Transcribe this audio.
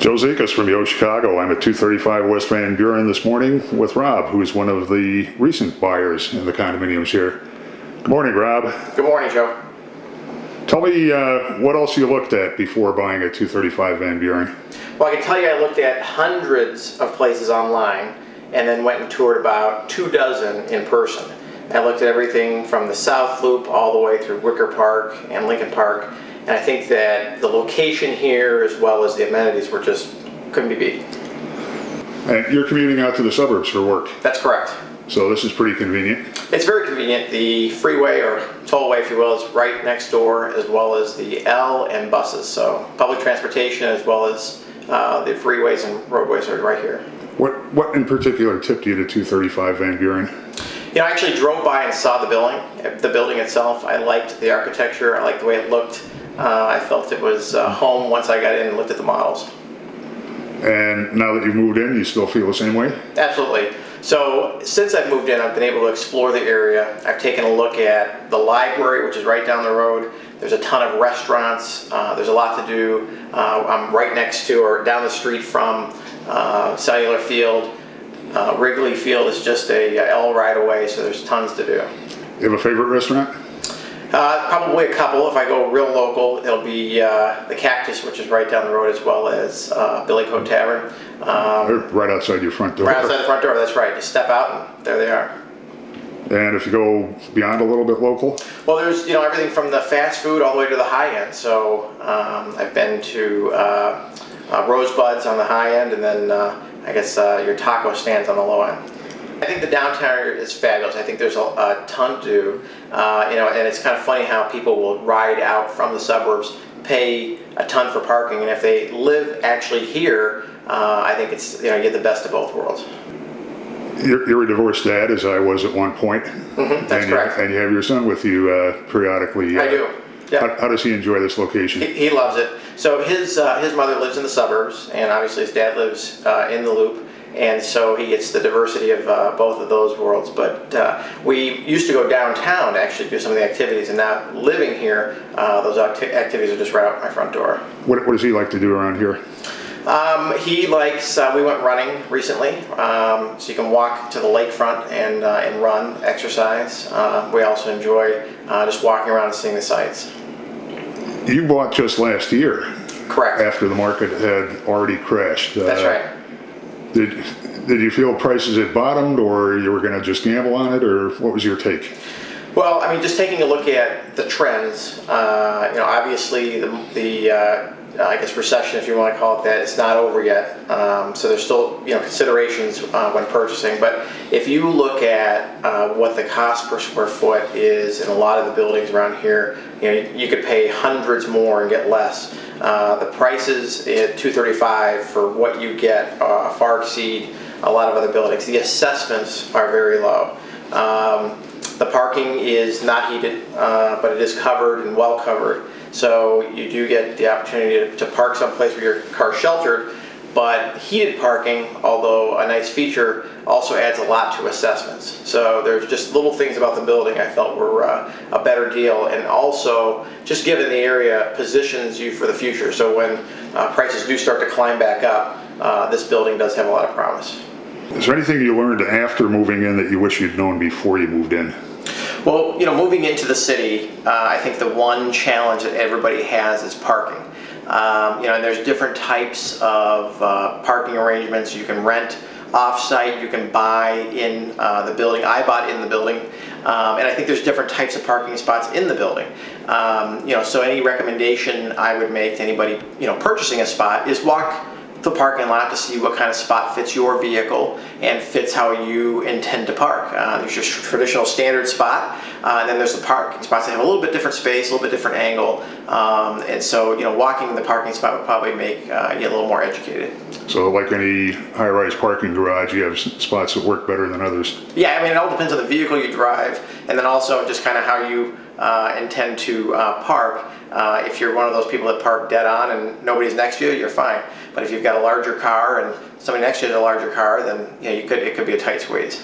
Joe Zekas from YoChicago. I'm at 235 West Van Buren this morning with Rob, who's one of the recent buyers in the condominiums here. Good morning, Rob. Good morning, Joe. Tell me what else you looked at before buying a 235 Van Buren. Well, I can tell you I looked at hundreds of places online and then went and toured about 24 in person. I looked at everything from the South Loop all the way through Wicker Park and Lincoln Park. And I think that the location here, as well as the amenities, were just couldn't be beat. And you're commuting out to the suburbs for work. That's correct. So this is pretty convenient. It's very convenient. The freeway, or tollway if you will, is right next door, as well as the L and buses. So public transportation as well as the freeways and roadways are right here. What in particular tipped you to 235 Van Buren? You know, I actually drove by and saw the building itself. I liked the architecture. I liked the way it looked. I felt it was home once I got in and looked at the models. And now that you've moved in, you still feel the same way? Absolutely. So since I've moved in, I've been able to explore the area. I've taken a look at the library, which is right down the road. There's a ton of restaurants. There's a lot to do. I'm right next to, or down the street from, Cellular Field. Wrigley Field is just a L ride away, so there's tons to do. You have a favorite restaurant? Probably a couple. If I go real local, it'll be the Cactus, which is right down the road, as well as Billy Coat Tavern. They're right outside your front door. Right outside the front door, that's right. Just step out and there they are. And if you go beyond a little bit local? Well, there's everything from the fast food all the way to the high end. So I've been to Rosebuds on the high end, and then I guess your taco stands on the low end. I think the downtown is fabulous. I think there's a ton to do, and it's kind of funny how people will ride out from the suburbs, pay a ton for parking, and if they live actually here, I think it's you get the best of both worlds. You're a divorced dad, as I was at one point. Mm-hmm, that's correct. And you have your son with you periodically. I do. Yeah. How does he enjoy this location? He loves it. So his mother lives in the suburbs, and obviously his dad lives in the Loop. And so he gets the diversity of both of those worlds. But we used to go downtown to actually do some of the activities, and now living here, those activities are just right out my front door. What does he like to do around here? He likes, we went running recently, so you can walk to the lakefront and run, exercise. We also enjoy just walking around and seeing the sights. You bought just last year. Correct. After the market had already crashed. That's right. Did you feel prices had bottomed, or you were going to just gamble on it, or what was your take? Well, I mean, just taking a look at the trends, obviously the I guess recession, if you want to call it that, it's not over yet. So there's still considerations when purchasing. But if you look at what the cost per square foot is in a lot of the buildings around here, you could pay hundreds more and get less. The prices at 235 for what you get far exceed a lot of other buildings. The assessments are very low. The parking is not heated, but it is covered and well covered. So you do get the opportunity to park someplace where your car's sheltered, but heated parking, although a nice feature, also adds a lot to assessments. So there's just little things about the building I felt were a better deal, and also just given the area positions you for the future. So when prices do start to climb back up, this building does have a lot of promise. Is there anything you learned after moving in that you wish you'd known before you moved in? Well, moving into the city, I think the one challenge that everybody has is parking. And there's different types of parking arrangements. You can rent off-site, you can buy in the building. I bought in the building, and I think there's different types of parking spots in the building. So any recommendation I would make to anybody, purchasing a spot is walk the parking lot to see what kind of spot fits your vehicle and fits how you intend to park. There's your traditional standard spot, and then there's the parking spots that have a little bit different space, a little bit different angle, and so walking the parking spot would probably make you a little more educated. So like any high-rise parking garage, you have spots that work better than others? Yeah, I mean, it all depends on the vehicle you drive, and then also just kind of how you intend to park. If you're one of those people that park dead on and nobody's next to you, you're fine. But if you've got a larger car and somebody next to you has a larger car, then it could be a tight squeeze.